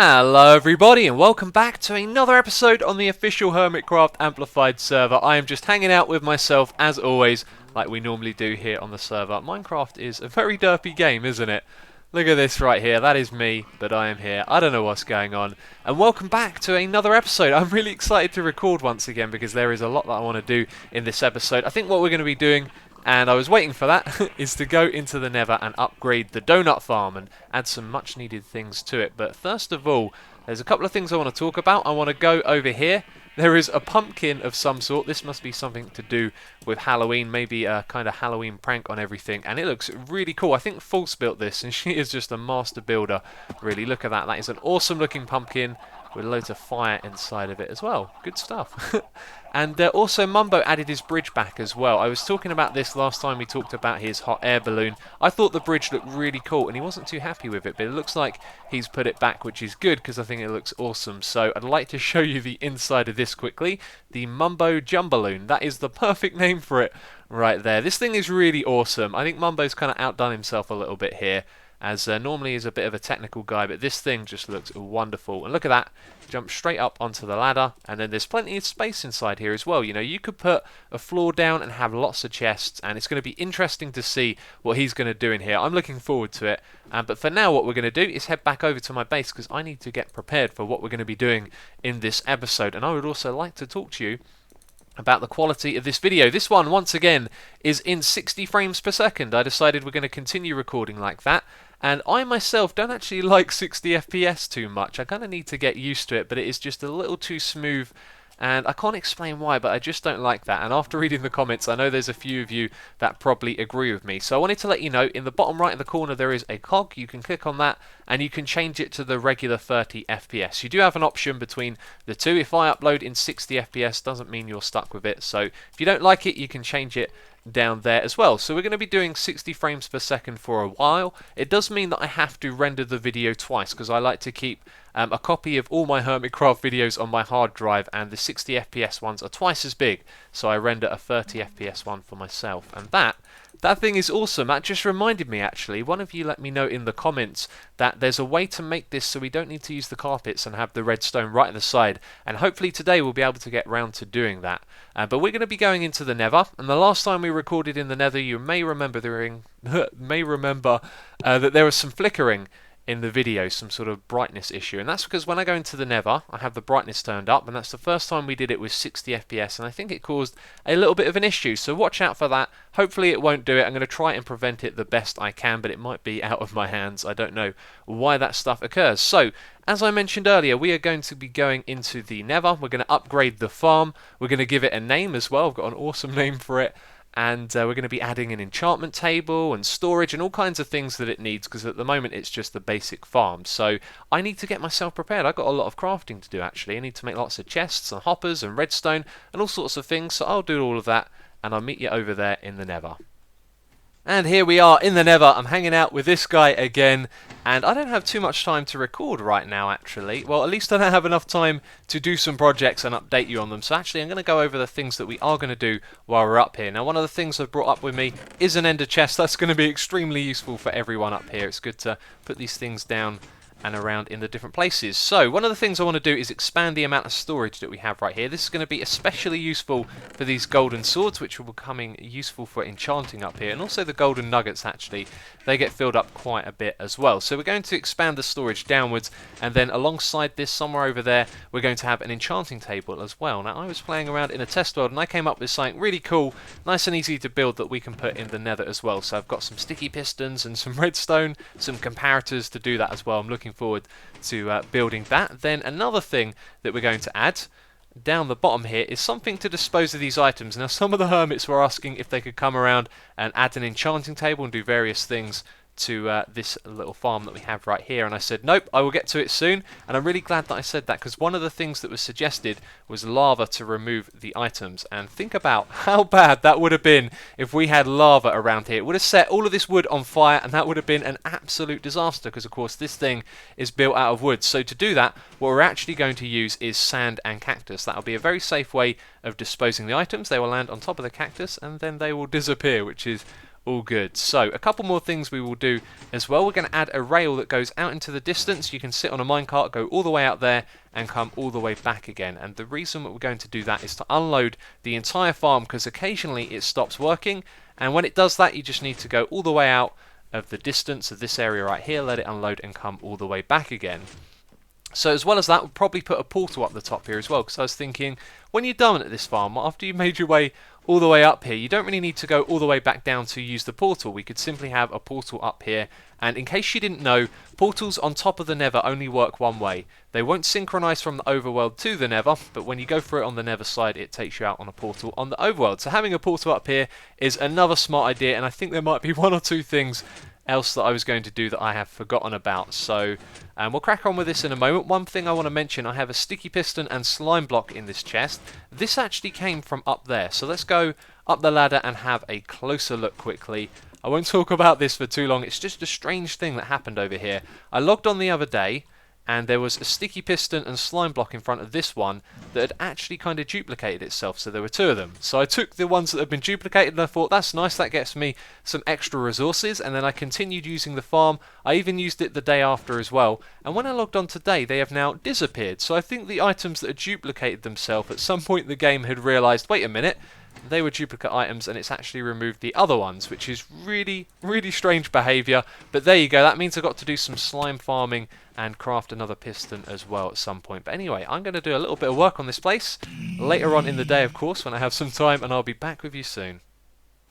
Hello everybody and welcome back to another episode on the official Hermitcraft Amplified server. I am just hanging out with myself as always, like we normally do here on the server. Minecraft is a very derpy game, isn't it? Look at this right here, that is me, but I am here. I don't know what's going on. And welcome back to another episode. I'm really excited to record once again because there is a lot that I want to do in this episode. I think what we're going to be doing, and I was waiting for that, is to go into the Nether and upgrade the donut farm and add some much needed things to it. But first of all, there's a couple of things I want to talk about. I want to go over here. There is a pumpkin of some sort. This must be something to do with Halloween, maybe a kind of Halloween prank on everything. And it looks really cool. I think False built this, and she is just a master builder. Really, look at that. That is an awesome looking pumpkin with loads of fire inside of it as well. Good stuff. And also Mumbo added his bridge back as well. I was talking about this last time we talked about his hot air balloon. I thought the bridge looked really cool and he wasn't too happy with it, but it looks like he's put it back, which is good because I think it looks awesome. So I'd like to show you the inside of this quickly. The Mumbo Jumbaloon. That is the perfect name for it right there. This thing is really awesome. I think Mumbo's kind of outdone himself a little bit here, as normally he's a bit of a technical guy, but this thing just looks wonderful. And look at that, jump straight up onto the ladder, and then there's plenty of space inside here as well. You know, you could put a floor down and have lots of chests, and it's going to be interesting to see what he's going to do in here. I'm looking forward to it, but for now what we're going to do is head back over to my base, because I need to get prepared for what we're going to be doing in this episode. And I would also like to talk to you about the quality of this video. This one, once again, is in 60 frames per second. I decided we're going to continue recording like that. And I myself don't actually like 60 FPS too much. I kind of need to get used to it, but it is just a little too smooth. And I can't explain why, but I just don't like that. And after reading the comments, I know there's a few of you that probably agree with me. So I wanted to let you know, in the bottom right of the corner, there is a cog. You can click on that, and you can change it to the regular 30 FPS. You do have an option between the two. If I upload in 60 FPS, doesn't mean you're stuck with it. So if you don't like it, you can change it down there as well. So we're going to be doing 60 frames per second for a while. It does mean that I have to render the video twice, because I like to keep a copy of all my Hermitcraft videos on my hard drive, and the 60 FPS ones are twice as big, so I render a 30 FPS one for myself. And that thing is awesome. That just reminded me, actually, one of you let me know in the comments that there's a way to make this so we don't need to use the carpets and have the redstone right at the side, and hopefully today we'll be able to get round to doing that. But we're going to be going into the Nether, and the last time we recorded in the Nether, you may remember that there was some flickering in the video, some sort of brightness issue, and that's because when I go into the Nether, I have the brightness turned up, and that's the first time we did it with 60 FPS, and I think it caused a little bit of an issue, so watch out for that. Hopefully it won't do it. I'm going to try and prevent it the best I can, but it might be out of my hands. I don't know why that stuff occurs. So, as I mentioned earlier, we are going to be going into the Nether. We're going to upgrade the farm. We're going to give it a name as well. I've got an awesome name for it. And we're going to be adding an enchantment table and storage and all kinds of things that it needs, because at the moment it's just the basic farm. So I need to get myself prepared. I've got a lot of crafting to do, actually. I need to make lots of chests and hoppers and redstone and all sorts of things. So I'll do all of that, and I'll meet you over there in the Nether. And here we are in the Nether. I'm hanging out with this guy again, and I don't have too much time to record right now, actually. Well, at least I don't have enough time to do some projects and update you on them. So actually I'm going to go over the things that we are going to do while we're up here. Now, one of the things I've brought up with me is an ender chest. That's going to be extremely useful for everyone up here. It's good to put these things down and around in the different places. So one of the things I want to do is expand the amount of storage that we have right here. This is going to be especially useful for these golden swords, which will be becoming useful for enchanting up here, and also the golden nuggets, actually. They get filled up quite a bit as well. So we're going to expand the storage downwards, and then alongside this, somewhere over there, we're going to have an enchanting table as well. Now, I was playing around in a test world, and I came up with something really cool, nice and easy to build, that we can put in the Nether as well. So I've got some sticky pistons and some redstone, some comparators to do that as well. I'm looking forward to building that. Then another thing that we're going to add down the bottom here is something to dispose of these items. Now, some of the hermits were asking if they could come around and add an enchanting table and do various things to this little farm that we have right here, and I said nope, I will get to it soon. And I'm really glad that I said that, because one of the things that was suggested was lava to remove the items. And think about how bad that would have been if we had lava around here. It would have set all of this wood on fire, and that would have been an absolute disaster, because of course this thing is built out of wood. So to do that, what we're actually going to use is sand and cactus. That'll be a very safe way of disposing the items. They will land on top of the cactus and then they will disappear, which is all good. So a couple more things we will do as well. We're going to add a rail that goes out into the distance. You can sit on a minecart, go all the way out there and come all the way back again. And the reason that we're going to do that is to unload the entire farm, because occasionally it stops working, and when it does that you just need to go all the way out of the distance of this area right here, let it unload and come all the way back again. So as well as that, we'll probably put a portal up the top here as well, because I was thinking, when you're done at this farm, after you've made your way all the way up here, you don't really need to go all the way back down to use the portal. We could simply have a portal up here, and in case you didn't know, portals on top of the Nether only work one way. They won't synchronize from the overworld to the Nether, but when you go through it on the Nether side, it takes you out on a portal on the overworld. So having a portal up here is another smart idea, and I think there might be one or two things else that I was going to do that I have forgotten about. So we'll crack on with this in a moment. One thing I want to mention, I have a sticky piston and slime block in this chest. This actually came from up there, so let's go up the ladder and have a closer look quickly. I won't talk about this for too long, it's just a strange thing that happened over here. I logged on the other day and there was a sticky piston and slime block in front of this one that had actually kind of duplicated itself, so there were two of them. So I took the ones that had been duplicated and I thought, that's nice, that gets me some extra resources, and then I continued using the farm. I even used it the day after as well, and when I logged on today they have now disappeared. So I think the items that had duplicated themselves, at some point the game had realised, wait a minute, they were duplicate items and it's actually removed the other ones, which is really, really strange behaviour. But there you go, that means I've got to do some slime farming and craft another piston as well at some point. But anyway, I'm going to do a little bit of work on this place later on in the day, of course, when I have some time, and I'll be back with you soon.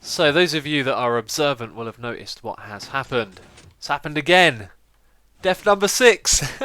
So those of you that are observant will have noticed what has happened. It's happened again. Death number 6.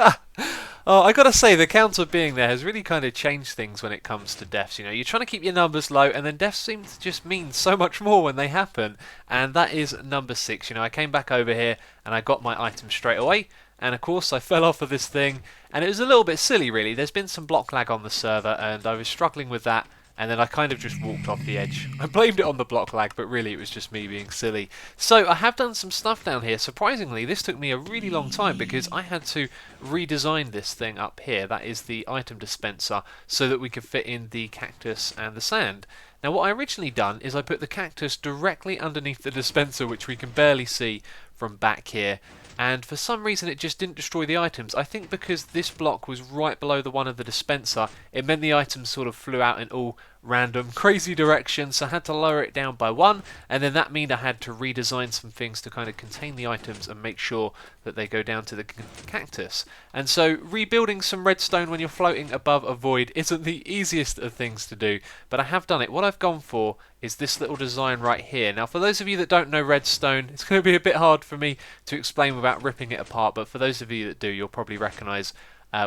Oh, I gotta say, the counter being there has really kind of changed things when it comes to deaths. You know, you're trying to keep your numbers low, and then deaths seem to just mean so much more when they happen. And that is number 6. You know, I came back over here and I got my item straight away. And of course I fell off of this thing, and it was a little bit silly really. There's been some block lag on the server and I was struggling with that, and then I kind of just walked off the edge. I blamed it on the block lag, but really it was just me being silly. So I have done some stuff down here. Surprisingly, this took me a really long time because I had to redesign this thing up here. That is the item dispenser, so that we could fit in the cactus and the sand. Now what I originally done is I put the cactus directly underneath the dispenser, which we can barely see from back here. And for some reason it just didn't destroy the items. I think because this block was right below the one of the dispenser, it meant the items sort of flew out in all random crazy directions, so I had to lower it down by 1, and then that meant I had to redesign some things to kind of contain the items and make sure that they go down to the cactus. And so rebuilding some redstone when you're floating above a void isn't the easiest of things to do, but I have done it. What I've gone for is this little design right here. Now for those of you that don't know redstone, it's going to be a bit hard for me to explain without ripping it apart, but for those of you that do, you'll probably recognise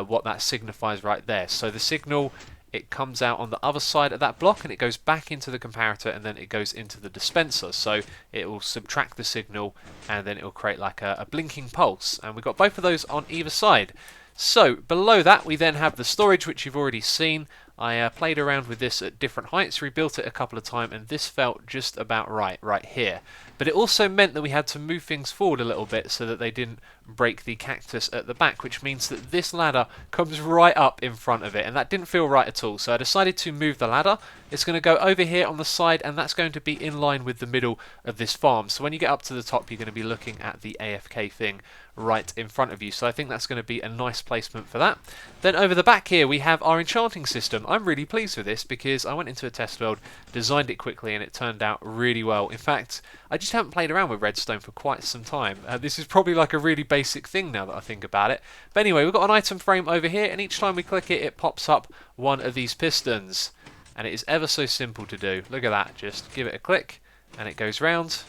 what that signifies right there. So the signal, it comes out on the other side of that block and it goes back into the comparator, and then it goes into the dispenser. So it will subtract the signal and then it will create like a blinking pulse, and we've got both of those on either side. So below that we then have the storage, which you've already seen. I played around with this at different heights, rebuilt it a couple of times, and this felt just about right here. But it also meant that we had to move things forward a little bit so that they didn't break the cactus at the back, which means that this ladder comes right up in front of it, and that didn't feel right at all. So I decided to move the ladder. It's going to go over here on the side, and that's going to be in line with the middle of this farm. So when you get up to the top, you're going to be looking at the AFK thing right in front of you. So I think that's going to be a nice placement for that. Then over the back here we have our enchanting system. I'm really pleased with this because I went into a test build, designed it quickly, and it turned out really well. In fact, I just haven't played around with redstone for quite some time. This is probably like a really basic thing now that I think about it. But anyway, we've got an item frame over here, and each time we click it, it pops up one of these pistons. And it is ever so simple to do. Look at that, just give it a click and it goes round,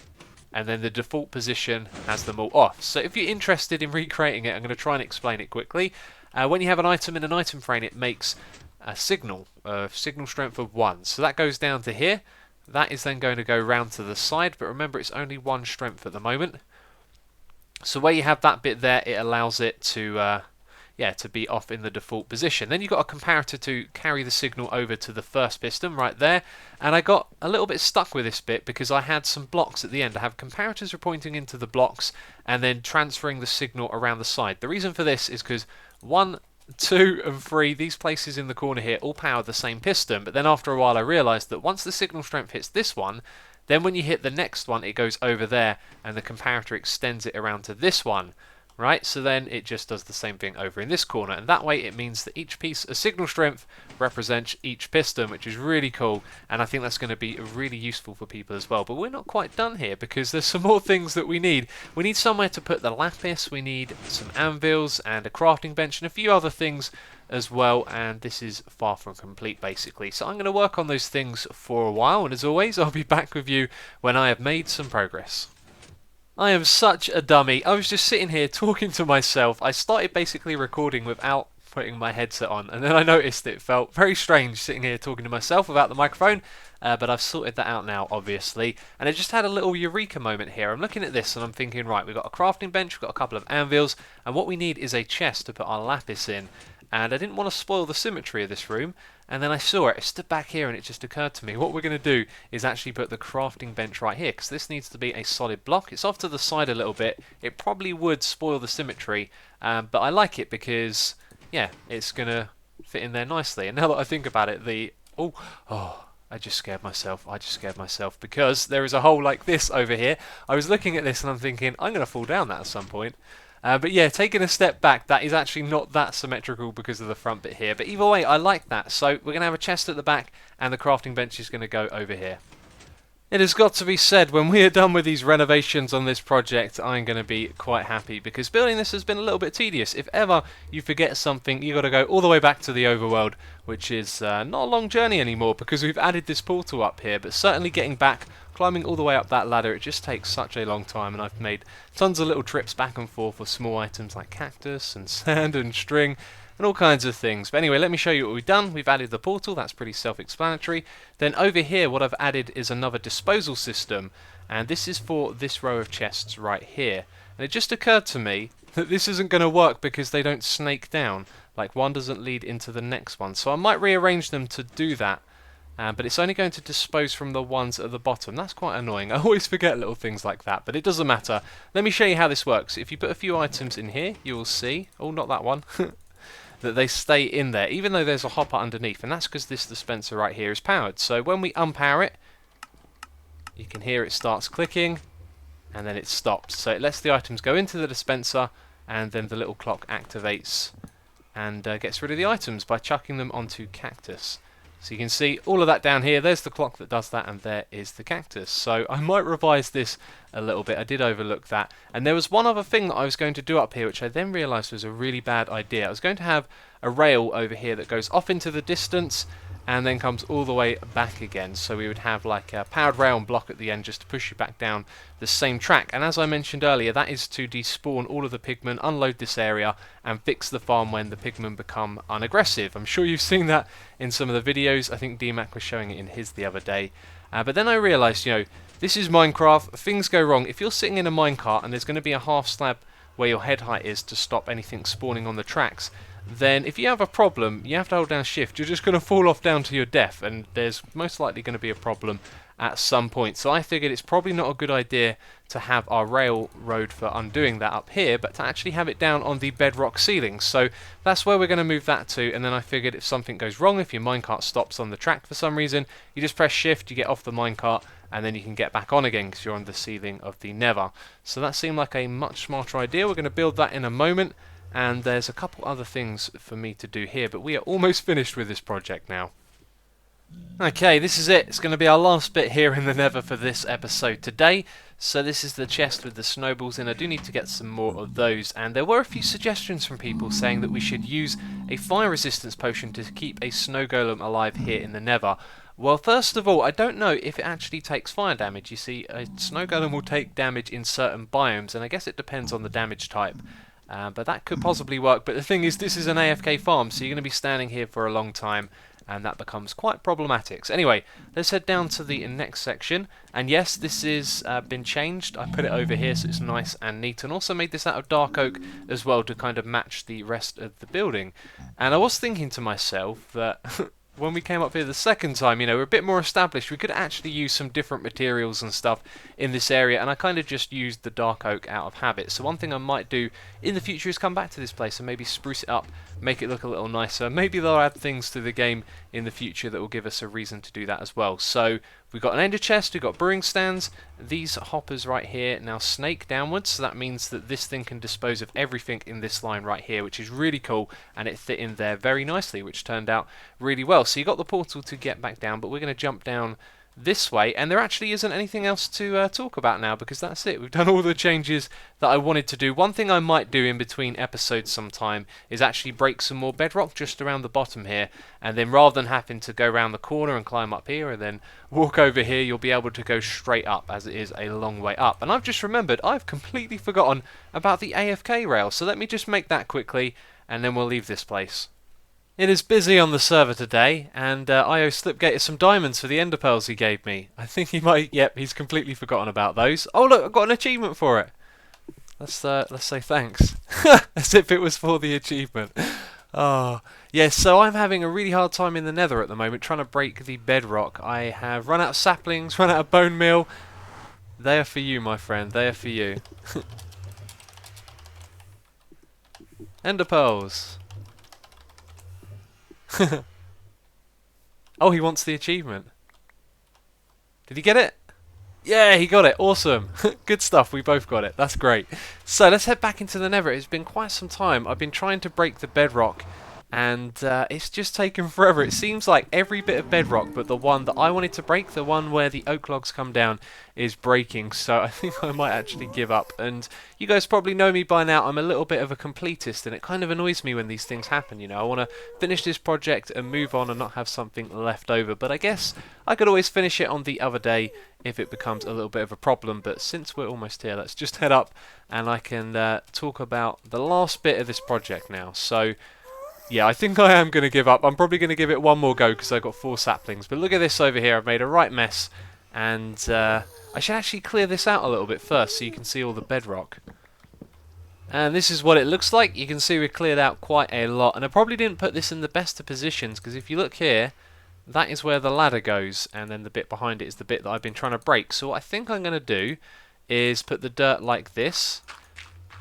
and then the default position has them all off. So if you're interested in recreating it, I'm going to try and explain it quickly. When you have an item in an item frame, it makes a signal strength of 1. So that goes down to here. That is then going to go round to the side, but remember it's only 1 strength at the moment. So where you have that bit there, it allows it to to be off in the default position. Then you've got a comparator to carry the signal over to the first piston right there, and I got a little bit stuck with this bit because I had some blocks at the end. I have comparators pointing into the blocks and then transferring the signal around the side. The reason for this is because 1, 2 and 3, these places in the corner here all power the same piston, but then after a while I realised that once the signal strength hits this one, Then when you hit the next one, it goes over there, and the comparator extends it around to this one. Right, so then it just does the same thing over in this corner, and that way it means that each piece of signal strength represents each piston, which is really cool, and I think that's going to be really useful for people as well. But we're not quite done here, because there's some more things that we need. We need somewhere to put the lapis, we need some anvils and a crafting bench and a few other things as well, and this is far from complete basically. So I'm going to work on those things for a while, and as always I'll be back with you when I have made some progress. I am such a dummy. I was just sitting here talking to myself. I started basically recording without putting my headset on, and then I noticed it felt very strange sitting here talking to myself without the microphone, but I've sorted that out now, obviously. And I just had a little eureka moment here. I'm looking at this and I'm thinking, right, we've got a crafting bench, we've got a couple of anvils, and what we need is a chest to put our lapis in. And I didn't want to spoil the symmetry of this room, and then I saw it. I stood back here and it just occurred to me, what we're going to do is actually put the crafting bench right here, because this needs to be a solid block. It's off to the side a little bit. It probably would spoil the symmetry, but I like it because, yeah, it's going to fit in there nicely. And now that I think about it, I just scared myself because there is a hole like this over here. I was looking at this and I'm thinking, I'm going to fall down that at some point. But yeah, taking a step back, that is actually not that symmetrical because of the front bit here. But either way, I like that. So we're going to have a chest at the back, and the crafting bench is going to go over here. It has got to be said, when we are done with these renovations on this project, I'm going to be quite happy, because building this has been a little bit tedious. If ever you forget something, you've got to go all the way back to the overworld, which is not a long journey anymore, because we've added this portal up here. But certainly getting back, climbing all the way up that ladder, it just takes such a long time, and I've made tons of little trips back and forth for small items like cactus and sand and string, and all kinds of things. But anyway, let me show you what we've done. We've added the portal, that's pretty self-explanatory. Then over here, what I've added is another disposal system, and this is for this row of chests right here. And it just occurred to me that this isn't going to work because they don't snake down, like one doesn't lead into the next one. So I might rearrange them to do that, but it's only going to dispose from the ones at the bottom. That's quite annoying. I always forget little things like that, but it doesn't matter. Let me show you how this works. If you put a few items in here, you will see, oh, not that one, that they stay in there, even though there's a hopper underneath, and that's because this dispenser right here is powered. So when we unpower it, you can hear it starts clicking, and then it stops. So it lets the items go into the dispenser, and then the little clock activates and gets rid of the items by chucking them onto cactus. So you can see all of that down here. There's the clock that does that, and there is the cactus. So I might revise this a little bit. I did overlook that. And there was one other thing that I was going to do up here, which I then realised was a really bad idea. I was going to have a rail over here that goes off into the distance and then comes all the way back again. So we would have like a powered rail and block at the end just to push you back down the same track. And as I mentioned earlier, that is to despawn all of the pigmen, unload this area, and fix the farm when the pigmen become unaggressive. I'm sure you've seen that in some of the videos. I think DMAC was showing it in his the other day. But then I realised, you know, this is Minecraft, things go wrong. If you're sitting in a minecart and there's going to be a half slab where your head height is to stop anything spawning on the tracks, then if you have a problem, you have to hold down shift. You're just going to fall off down to your death, and there's most likely going to be a problem at some point. So I figured it's probably not a good idea to have our railroad for undoing that up here, but to actually have it down on the bedrock ceiling. So that's where we're going to move that to, and then I figured if something goes wrong, if your minecart stops on the track for some reason, you just press shift, you get off the minecart, and then you can get back on again because you're on the ceiling of the Nether. So that seemed like a much smarter idea. We're going to build that in a moment. And there's a couple other things for me to do here, but we are almost finished with this project now. Okay, this is it. It's going to be our last bit here in the Nether for this episode today. So this is the chest with the snowballs in. I do need to get some more of those. And there were a few suggestions from people saying that we should use a fire resistance potion to keep a snow golem alive here in the Nether. Well, first of all, I don't know if it actually takes fire damage. You see, a snow golem will take damage in certain biomes, and I guess it depends on the damage type. But that could possibly work. But the thing is, this is an AFK farm, so you're going to be standing here for a long time, and that becomes quite problematic. So anyway, let's head down to the next section. And yes, this is been changed. I put it over here so it's nice and neat, and also made this out of dark oak as well to kind of match the rest of the building. And I was thinking to myself that when we came up here the second time, you know, we're a bit more established. We could actually use some different materials and stuff in this area, and I kind of just used the dark oak out of habit. So one thing I might do in the future is come back to this place and maybe spruce it up, make it look a little nicer. Maybe they'll add things to the game in the future that will give us a reason to do that as well. So we've got an ender chest, we've got brewing stands, these hoppers right here now snake downwards, so that means that this thing can dispose of everything in this line right here, which is really cool, and it fit in there very nicely, which turned out really well. So you got the portal to get back down, but we're going to jump down this way, and there actually isn't anything else to talk about now, because that's it. We've done all the changes that I wanted to do. One thing I might do in between episodes sometime is actually break some more bedrock just around the bottom here, and then rather than having to go around the corner and climb up here and then walk over here, you'll be able to go straight up, as it is a long way up. And I've just remembered I've completely forgotten about the AFK rail, so let me just make that quickly and then we'll leave this place. It is busy on the server today, and IO Slipgated some diamonds for the ender pearls he gave me. I think he might, yep, he's completely forgotten about those. Oh look, I've got an achievement for it. Let's say thanks. As if it was for the achievement. Oh, yes, so I'm having a really hard time in the Nether at the moment, trying to break the bedrock. I have run out of saplings, run out of bone meal. They are for you, my friend, they are for you. Ender pearls. Oh, he wants the achievement. Did he get it? Yeah, he got it. Awesome. Good stuff. We both got it. That's great. So let's head back into the Nether. It's been quite some time. I've been trying to break the bedrock, and it's just taken forever. It seems like every bit of bedrock, but the one that I wanted to break, the one where the oak logs come down, is breaking. So I think I might actually give up. And you guys probably know me by now. I'm a little bit of a completist, and it kind of annoys me when these things happen. You know, I want to finish this project and move on and not have something left over. But I guess I could always finish it on the other day if it becomes a little bit of a problem. But since we're almost here, let's just head up and I can talk about the last bit of this project now. So yeah, I think I am going to give up. I'm probably going to give it one more go because I've got 4 saplings. But look at this over here. I've made a right mess. And I should actually clear this out a little bit first so you can see all the bedrock. And this is what it looks like. You can see we cleared out quite a lot. And I probably didn't put this in the best of positions because if you look here, that is where the ladder goes. And then the bit behind it is the bit that I've been trying to break. So what I think I'm going to do is put the dirt like this.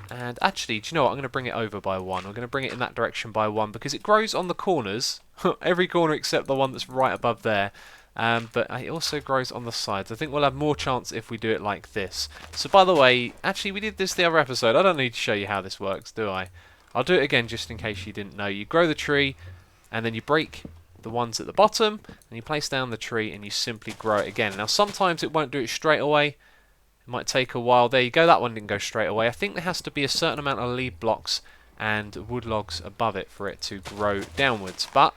And actually, do you know what? I'm going to bring it over by 1. I'm going to bring it in that direction by 1 because it grows on the corners. Every corner except the one that's right above there. But it also grows on the sides. I think we'll have more chance if we do it like this. So by the way, actually we did this the other episode. I don't need to show you how this works, do I? I'll do it again just in case you didn't know. You grow the tree and then you break the ones at the bottom and you place down the tree and you simply grow it again. Now sometimes it won't do it straight away. It might take a while. There you go, that one didn't go straight away. I think there has to be a certain amount of lead blocks and wood logs above it for it to grow downwards. But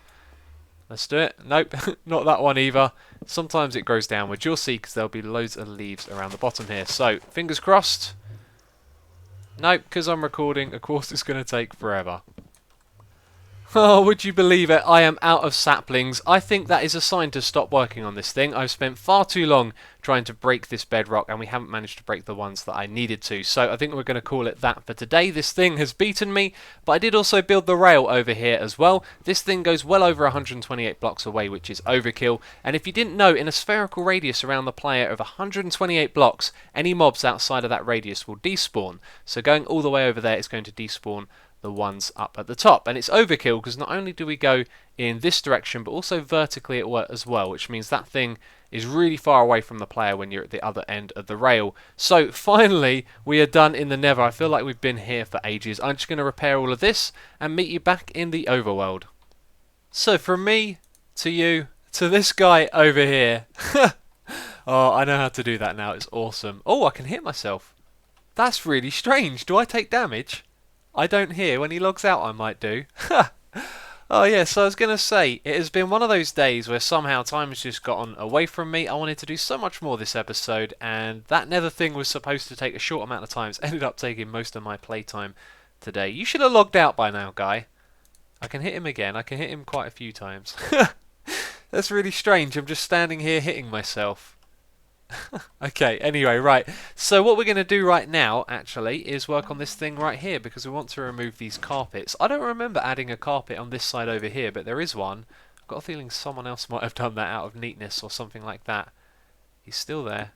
let's do it. Nope, not that one either. Sometimes it grows downwards. You'll see because there'll be loads of leaves around the bottom here. So, fingers crossed. Nope, because I'm recording, of course it's going to take forever. Oh, would you believe it? I am out of saplings. I think that is a sign to stop working on this thing. I've spent far too long trying to break this bedrock and we haven't managed to break the ones that I needed to. So I think we're going to call it that for today. This thing has beaten me, but I did also build the rail over here as well. This thing goes well over 128 blocks away, which is overkill. And if you didn't know, in a spherical radius around the player of 128 blocks, any mobs outside of that radius will despawn. So going all the way over there is going to despawn the ones up at the top. And it's overkill because not only do we go in this direction but also vertically as well, which means that thing is really far away from the player when you're at the other end of the rail. So finally we are done in the Nether. I feel like we've been here for ages. I'm just going to repair all of this and meet you back in the overworld. So from me to you to this guy over here. Oh, I know how to do that now. It's awesome. Oh, I can hit myself. That's really strange. Do I take damage? I don't hear. When he logs out I might do. Oh yeah, so I was going to say, it has been one of those days where somehow time has just gotten away from me. I wanted to do so much more this episode, and that Nether thing was supposed to take a short amount of time. It's ended up taking most of my playtime today. You should have logged out by now, guy. I can hit him again. I can hit him quite a few times. That's really strange. I'm just standing here hitting myself. Okay, anyway, right. So what we're going to do right now, actually, is work on this thing right here because we want to remove these carpets. I don't remember adding a carpet on this side over here, but there is one. I've got a feeling someone else might have done that out of neatness or something like that. He's still there.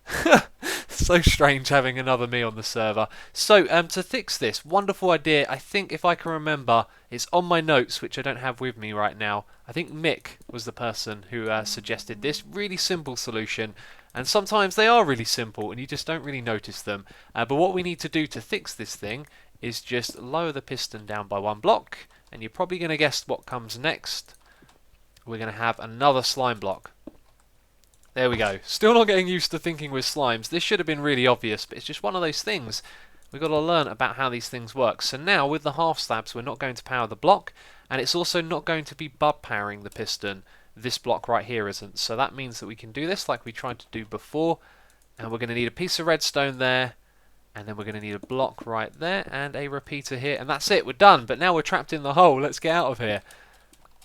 So strange having another me on the server. So, to fix this, wonderful idea. I think if I can remember, it's on my notes, which I don't have with me right now. I think Mick was the person who suggested this really simple solution. And sometimes they are really simple and you just don't really notice them. But what we need to do to fix this thing is just lower the piston down by 1 block. And you're probably going to guess what comes next. We're going to have another slime block. There we go. Still not getting used to thinking with slimes. This should have been really obvious, but it's just one of those things. We've got to learn about how these things work. So now, with the half slabs, we're not going to power the block, and it's also not going to be bud powering the piston. This block right here isn't. So that means that we can do this like we tried to do before, and we're going to need a piece of redstone there, and then we're going to need a block right there, and a repeater here, and that's it. We're done, but now we're trapped in the hole. Let's get out of here.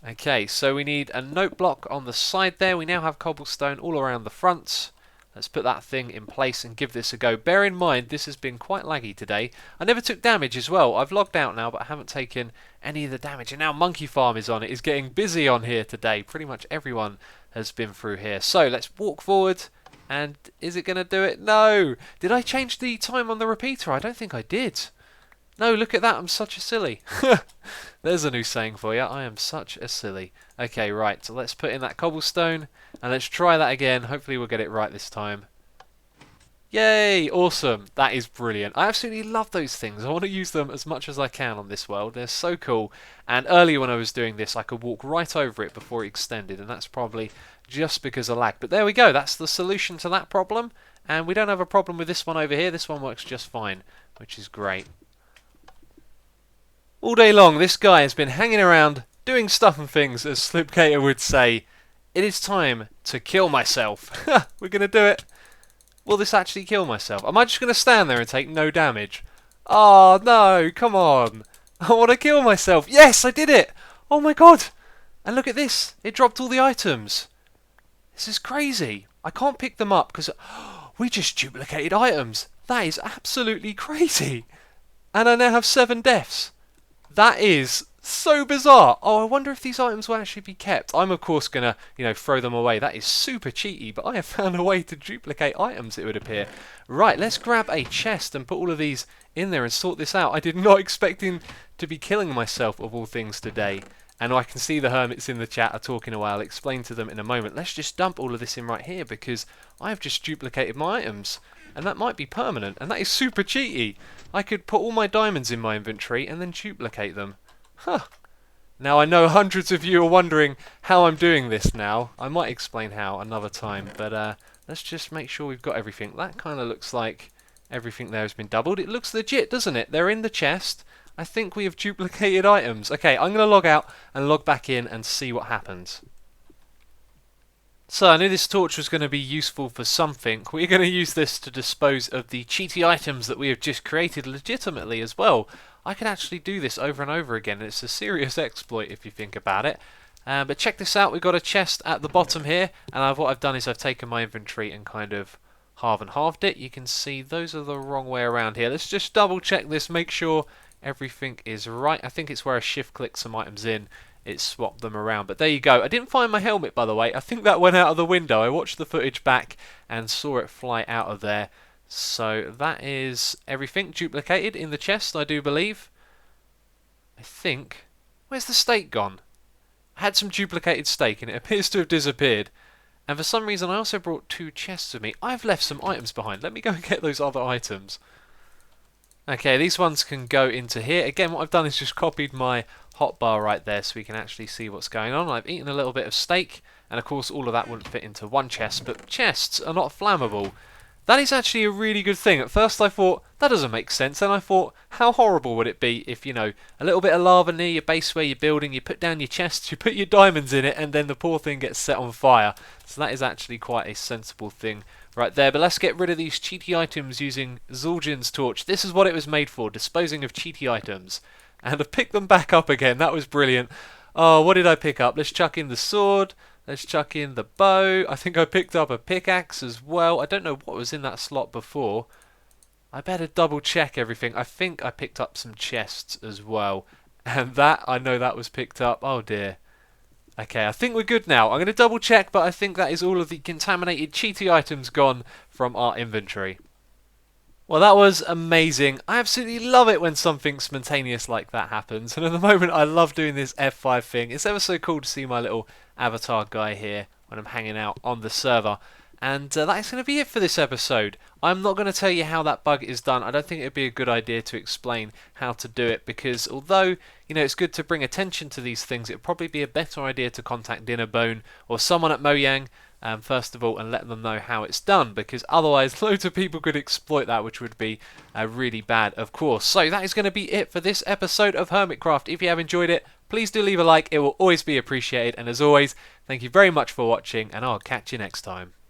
Okay, so we need a note block on the side there. We now have cobblestone all around the front. Let's put that thing in place and give this a go. Bear in mind, this has been quite laggy today. I never took damage as well. I've logged out now, but I haven't taken any of the damage. And now Monkey Farm is on. It is getting busy on here today. Pretty much everyone has been through here. So let's walk forward. And is it going to do it? No! Did I change the time on the repeater? I don't think I did. No, look at that, I'm such a silly. There's a new saying for you, I am such a silly. Okay, right, so let's put in that cobblestone, and let's try that again. Hopefully we'll get it right this time. Yay, awesome, that is brilliant. I absolutely love those things. I want to use them as much as I can on this world. They're so cool, and earlier when I was doing this, I could walk right over it before it extended, and that's probably just because of lag. But there we go, that's the solution to that problem, and we don't have a problem with this one over here. This one works just fine, which is great. All day long, this guy has been hanging around, doing stuff and things, as Slipcater would say. It is time to kill myself. We're going to do it. Will this actually kill myself? Am I just going to stand there and take no damage? Oh, no, come on. I want to kill myself. Yes, I did it. Oh, my God. And look at this. It dropped all the items. This is crazy. I can't pick them up because we just duplicated items. That is absolutely crazy. And I now have 7 deaths. That is so bizarre. Oh, I wonder if these items will actually be kept. I'm of course gonna, throw them away. That is super cheaty, but I have found a way to duplicate items, it would appear. Right, let's grab a chest and put all of these in there and sort this out. I did not expecting to be killing myself of all things today. And I can see the hermits in the chat are talking away. I'll explain to them in a moment. Let's just dump all of this in right here because I have just duplicated my items. And that might be permanent, and that is super cheaty. I could put all my diamonds in my inventory and then duplicate them. Huh. Now I know hundreds of you are wondering how I'm doing this now. I might explain how another time, but let's just make sure we've got everything. That kind of looks like everything there has been doubled. It looks legit, doesn't it? They're in the chest. I think we have duplicated items. Okay, I'm going to log out and log back in and see what happens. So I knew this torch was going to be useful for something. We're going to use this to dispose of the cheaty items that we have just created legitimately as well. I can actually do this over and over again, and it's a serious exploit if you think about it. But check this out, we've got a chest at the bottom here, and what I've done is I've taken my inventory and kind of halved it. You can see those are the wrong way around here. Let's just double check this, make sure everything is right. I think it's where I shift click some items in. It swapped them around, but there you go. I didn't find my helmet, by the way. I think that went out of the window. I watched the footage back and saw it fly out of there. So that is everything duplicated in the chest, I do believe. I think. Where's the steak gone? I had some duplicated steak and it appears to have disappeared. And for some reason I also brought 2 chests with me. I've left some items behind. Let me go and get those other items. Okay, these ones can go into here. Again, what I've done is just copied my hotbar right there so we can actually see what's going on. I've eaten a little bit of steak, and of course all of that wouldn't fit into one chest, but chests are not flammable. That is actually a really good thing. At first I thought, that doesn't make sense, and I thought, how horrible would it be if, a little bit of lava near your base where you're building, you put down your chests, you put your diamonds in it, and then the poor thing gets set on fire. So that is actually quite a sensible thing right there. But let's get rid of these cheaty items using Zul'jin's torch. This is what it was made for, disposing of cheaty items. And I've picked them back up again. That was brilliant. Oh, what did I pick up? Let's chuck in the sword. Let's chuck in the bow. I think I picked up a pickaxe as well. I don't know what was in that slot before. I better double check everything. I think I picked up some chests as well. And that, I know that was picked up. Oh dear. Okay, I think we're good now. I'm going to double check, but I think that is all of the contaminated cheaty items gone from our inventory. Well, that was amazing. I absolutely love it when something spontaneous like that happens. And at the moment, I love doing this F5 thing. It's ever so cool to see my little avatar guy here when I'm hanging out on the server. And that's going to be it for this episode. I'm not going to tell you how that bug is done. I don't think it would be a good idea to explain how to do it because although, it's good to bring attention to these things, it would probably be a better idea to contact Dinnerbone or someone at Mojang first of all, and let them know how it's done, because otherwise loads of people could exploit that, which would be really bad, of course. So that is going to be it for this episode of Hermitcraft. If you have enjoyed it, please do leave a like. It will always be appreciated. And as always, thank you very much for watching, and I'll catch you next time.